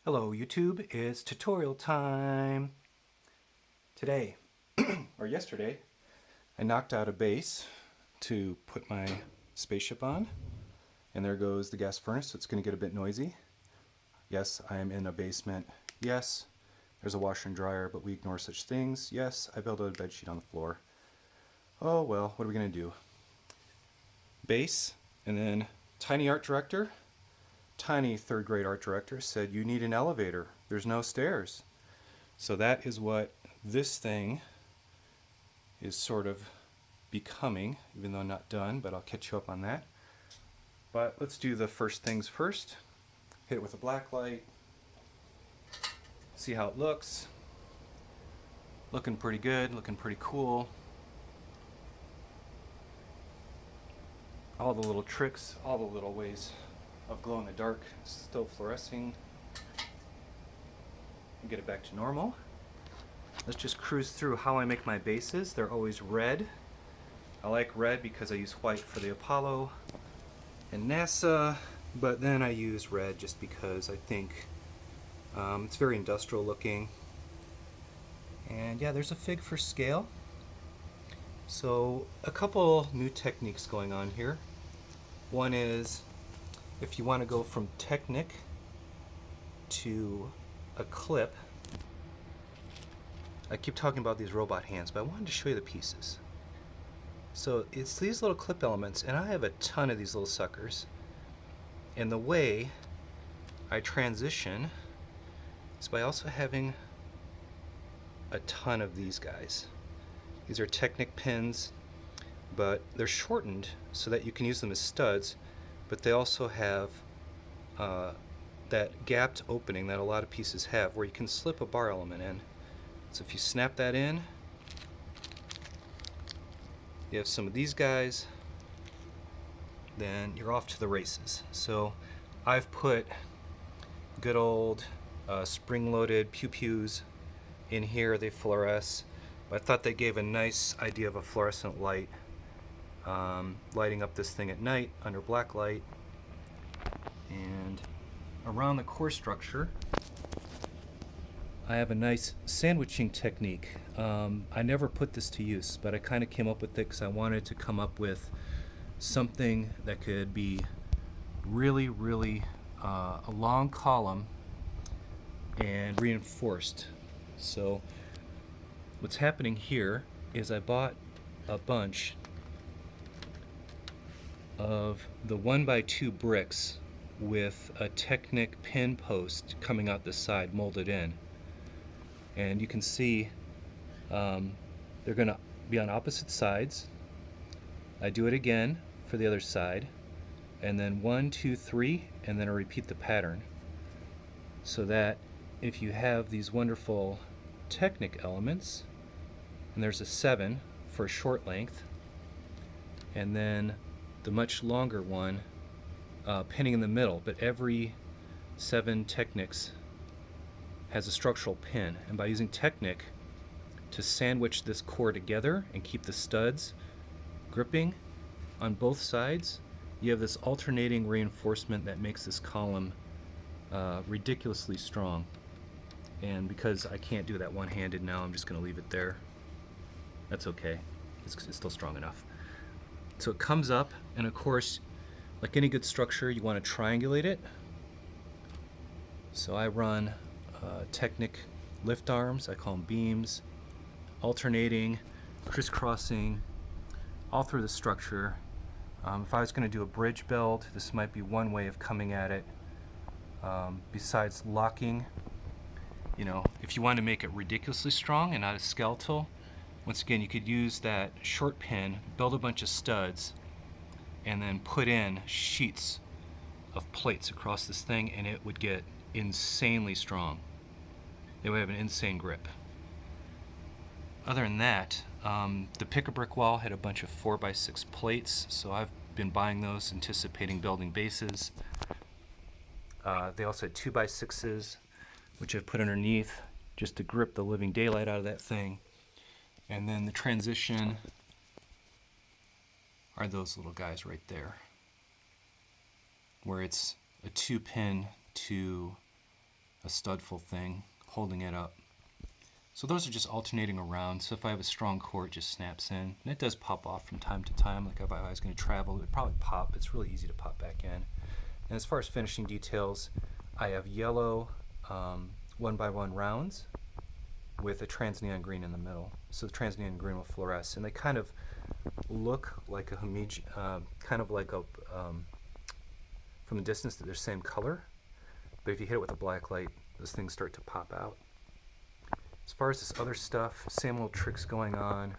Hello YouTube, it's tutorial time. Today, or yesterday, I knocked out a base to put my spaceship on, and there goes the gas furnace, so it's going to get a bit noisy. Yes, I am in a basement. Yes, there's a washer and dryer, but we ignore such things. Yes, I built a bed sheet on the floor. Oh well, what are we going to do? Base, and then tiny art director, tiny third grade art director said you need an elevator. There's no stairs. So that is what this thing is sort of becoming, even though not done, but I'll catch you up on that. But let's do the first things first. Hit it with a blacklight. See how it looks. Looking pretty good, looking pretty cool. All the little tricks, all the little ways of glow in the dark, still fluorescing. Get it back to normal. Let's just cruise through how I make my bases. They're always red. I like red because I use white for the Apollo and NASA, but then I use red just because I think it's very industrial looking. And yeah, there's a fig for scale. So a couple new techniques going on here. One is if you want to go from Technic to a clip. I keep talking about these robot hands, but I wanted to show you the pieces. So it's these little clip elements, and I have a ton of these little suckers. And the way I transition is by also having a ton of these guys. These are Technic pins, but they're shortened so that you can use them as studs, but they also have that gapped opening that a lot of pieces have where you can slip a bar element in. So if you snap that in, you have some of these guys, then you're off to the races. So I've put good old spring-loaded pew-pews in here. They fluoresce. But I thought they gave a nice idea of a fluorescent light, lighting up this thing at night under black light. And around the core structure, I have a nice sandwiching technique. I never put this to use, but I kind of came up with it because I wanted to come up with something that could be really a long column and reinforced. So what's happening here is I bought a bunch of the 1x2 bricks with a Technic pin post coming out the side molded in. And you can see they're going to be on opposite sides. I do it again for the other side, and then 1, 2, 3, and then I repeat the pattern, so that if you have these wonderful Technic elements, and there's a 7 for short length, and then the much longer one pinning in the middle, but every 7 Technics has a structural pin, and by using Technic to sandwich this core together and keep the studs gripping on both sides, you have this alternating reinforcement that makes this column ridiculously strong. And because I can't do that one-handed now, I'm just going to leave it there. That's okay. It's still strong enough. So it comes up, and of course, like any good structure, you want to triangulate it. So I run Technic lift arms, I call them beams, alternating, crisscrossing all through the structure. If I was going to do a bridge build, this might be one way of coming at it. Besides locking, if you want to make it ridiculously strong and not as skeletal, once again, you could use that short pin, build a bunch of studs, and then put in sheets of plates across this thing, and it would get insanely strong. It would have an insane grip. Other than that, the pick-a-brick wall had a bunch of 4x6 plates, so I've been buying those, anticipating building bases. They also had 2x6s, which I've put underneath just to grip the living daylight out of that thing. And then the transition are those little guys right there, where it's a 2-pin to a studful thing holding it up. So those are just alternating around. So if I have a strong core, it just snaps in. And it does pop off from time to time. Like if I was going to travel, it would probably pop. It's really easy to pop back in. And as far as finishing details, I have yellow 1x1 rounds with a trans-neon green in the middle. So the trans-neon green will fluoresce. And they kind of look like a kind of like a, from a distance that they're the same color. But if you hit it with a black light, those things start to pop out. As far as this other stuff, same little tricks going on,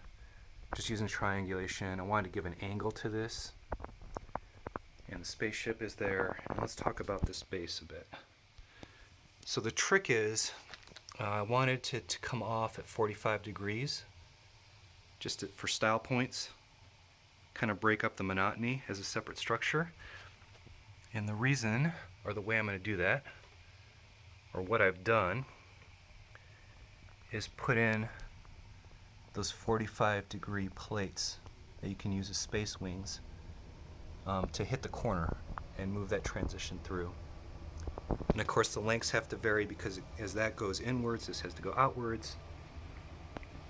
just using triangulation. I wanted to give an angle to this. And the spaceship is there. And let's talk about this base a bit. So the trick is, I wanted it to come off at 45 degrees, just for style points, kind of break up the monotony as a separate structure. And the reason, or the way I'm going to do that, or what I've done, is put in those 45-degree plates that you can use as space wings to hit the corner and move that transition through. And of course the lengths have to vary because as that goes inwards, this has to go outwards.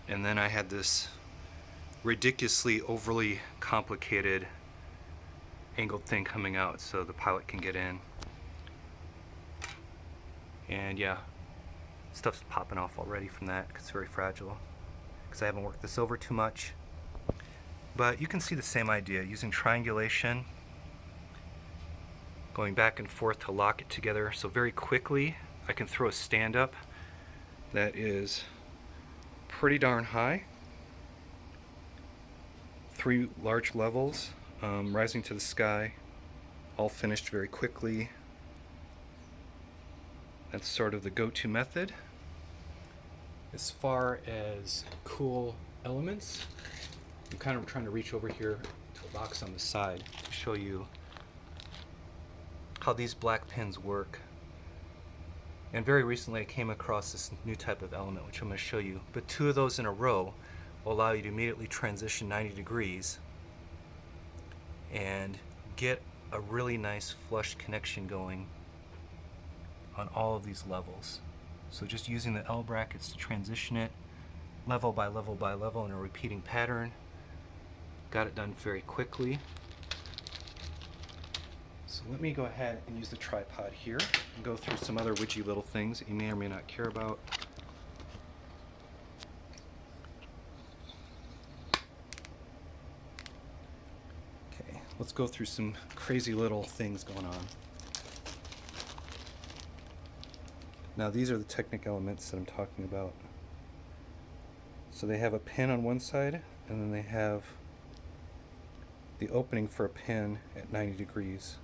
And then I had this ridiculously overly complicated angled thing coming out so the pilot can get in. And yeah, stuff's popping off already from that because it's very fragile, because I haven't worked this over too much. But you can see the same idea, using triangulation, going back and forth to lock it together. So very quickly I can throw a stand up that is pretty darn high. 3 large levels rising to the sky, all finished very quickly. That's sort of the go-to method. As far as cool elements, I'm kind of trying to reach over here to a box on the side to show you how these black pins work. And very recently I came across this new type of element, which I'm going to show you. But 2 of those in a row will allow you to immediately transition 90 degrees and get a really nice flush connection going on all of these levels. So just using the L brackets to transition it level by level by level in a repeating pattern. Got it done very quickly. So let me go ahead and use the tripod here and go through some other widgy little things that you may or may not care about. Okay, let's go through some crazy little things going on. Now these are the Technic elements that I'm talking about. So they have a pin on one side, and then they have the opening for a pin at 90 degrees.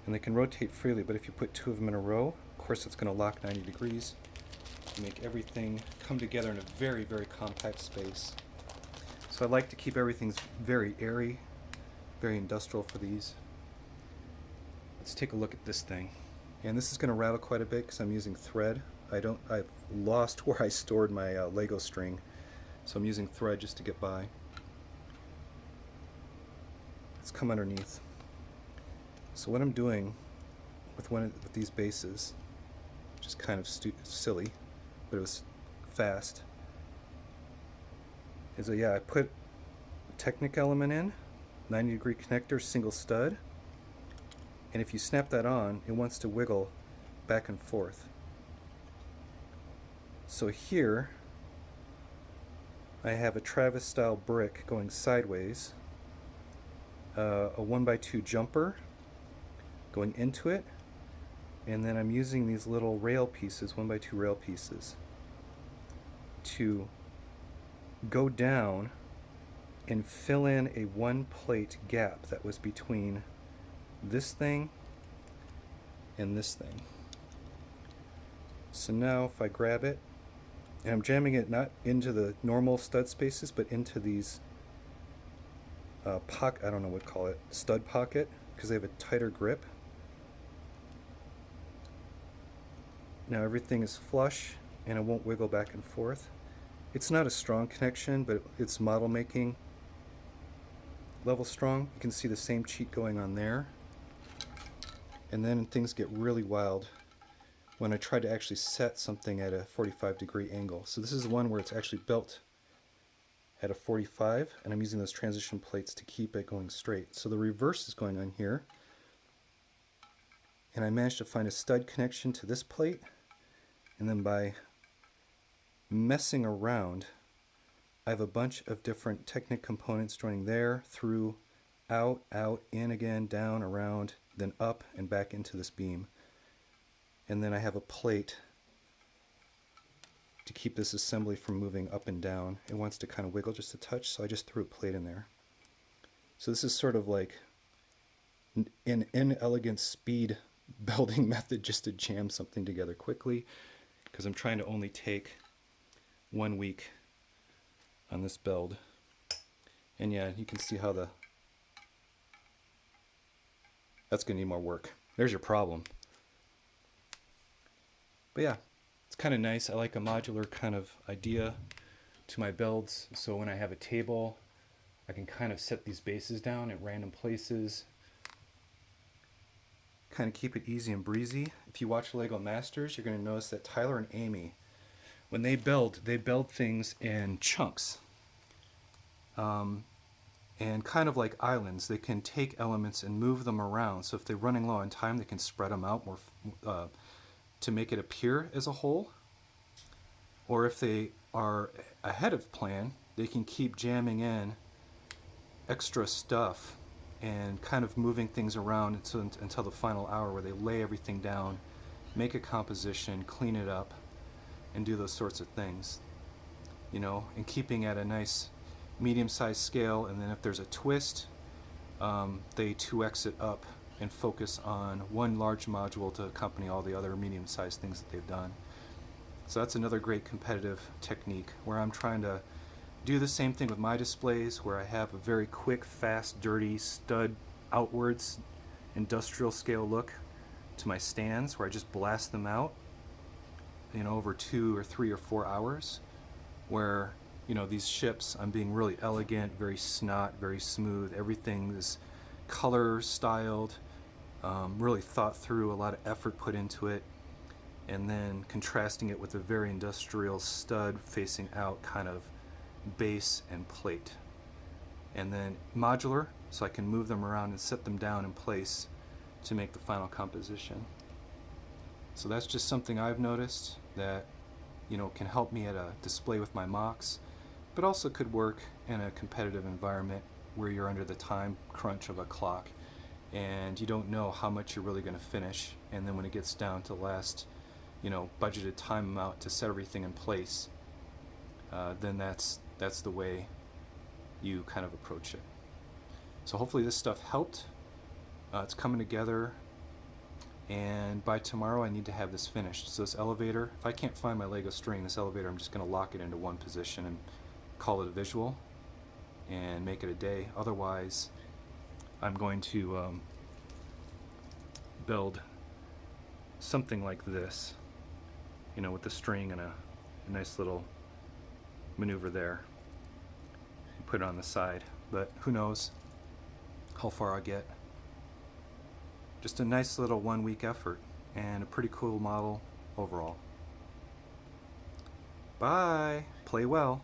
And they can rotate freely, but if you put 2 of them in a row, of course it's going to lock 90 degrees and make everything come together in a very, very compact space. So I like to keep everything very airy, very industrial for these. Let's take a look at this thing. And this is going to rattle quite a bit because I'm using thread. I've lost where I stored my Lego string, so I'm using thread just to get by. Let's come underneath. So what I'm doing with these bases, which is kind of silly, but it was fast, is I put a Technic element in, 90-degree connector, single stud, and if you snap that on, it wants to wiggle back and forth. So here I have a Travis style brick going sideways, a 1x2 jumper going into it, and then I'm using these little rail pieces, 1x2 rail pieces, to go down and fill in a 1-plate gap that was between this thing and this thing. So now if I grab it, and I'm jamming it not into the normal stud spaces, but into these I don't know what to call it, stud pocket, because they have a tighter grip. Now everything is flush and it won't wiggle back and forth. It's not a strong connection, but it's model making level strong. You can see the same cheat going on there. And then things get really wild when I try to actually set something at a 45-degree angle. So this is one where it's actually built at a 45, and I'm using those transition plates to keep it going straight. So the reverse is going on here, and I managed to find a stud connection to this plate, and then by messing around, I have a bunch of different Technic components joining there, through, out, in again, down, around, then up and back into this beam. And then I have a plate to keep this assembly from moving up and down. It wants to kind of wiggle just a touch, so I just threw a plate in there. So this is sort of like an inelegant speed building method just to jam something together quickly, because I'm trying to only take 1 week on this build. And yeah, you can see how that's going to need more work. There's your problem. But yeah, it's kind of nice. I like a modular kind of idea to my builds, so when I have a table, I can kind of set these bases down at random places, kind of keep it easy and breezy. If you watch Lego Masters, you're going to notice that Tyler and Amy, when they build things in chunks. And kind of like islands, they can take elements and move them around. So if they're running low on time, they can spread them out more to make it appear as a whole. Or if they are ahead of plan, they can keep jamming in extra stuff and kind of moving things around until the final hour, where they lay everything down, make a composition, clean it up, and do those sorts of things. You know, and keeping at a nice medium-sized scale, and then if there's a twist, they 2x it up and focus on one large module to accompany all the other medium-sized things that they've done. So that's another great competitive technique, where I'm trying to do the same thing with my displays, where I have a very quick, fast, dirty, stud outwards industrial scale look to my stands, where I just blast them out, you know, over 2 or 3 or 4 hours, where, you know, these ships, I'm being really elegant, very snot, very smooth. Everything is color styled, really thought through, a lot of effort put into it, and then contrasting it with a very industrial stud facing out kind of base and plate. And then modular, so I can move them around and set them down in place to make the final composition. So that's just something I've noticed that, you know, can help me at a display with my mocks, but also could work in a competitive environment where you're under the time crunch of a clock and you don't know how much you're really going to finish, and then when it gets down to last, you know, budgeted time amount to set everything in place, then that's the way you kind of approach it. So hopefully this stuff helped. It's coming together, and by tomorrow I need to have this finished. So this elevator, if I can't find my Lego string, this elevator, I'm just going to lock it into one position and call it a visual and make it a day. Otherwise, I'm going to build something like this, you know, with the string and a nice little maneuver there. Put it on the side, but who knows how far I'll get. Just a nice little 1 week effort and a pretty cool model overall. Bye! Play well!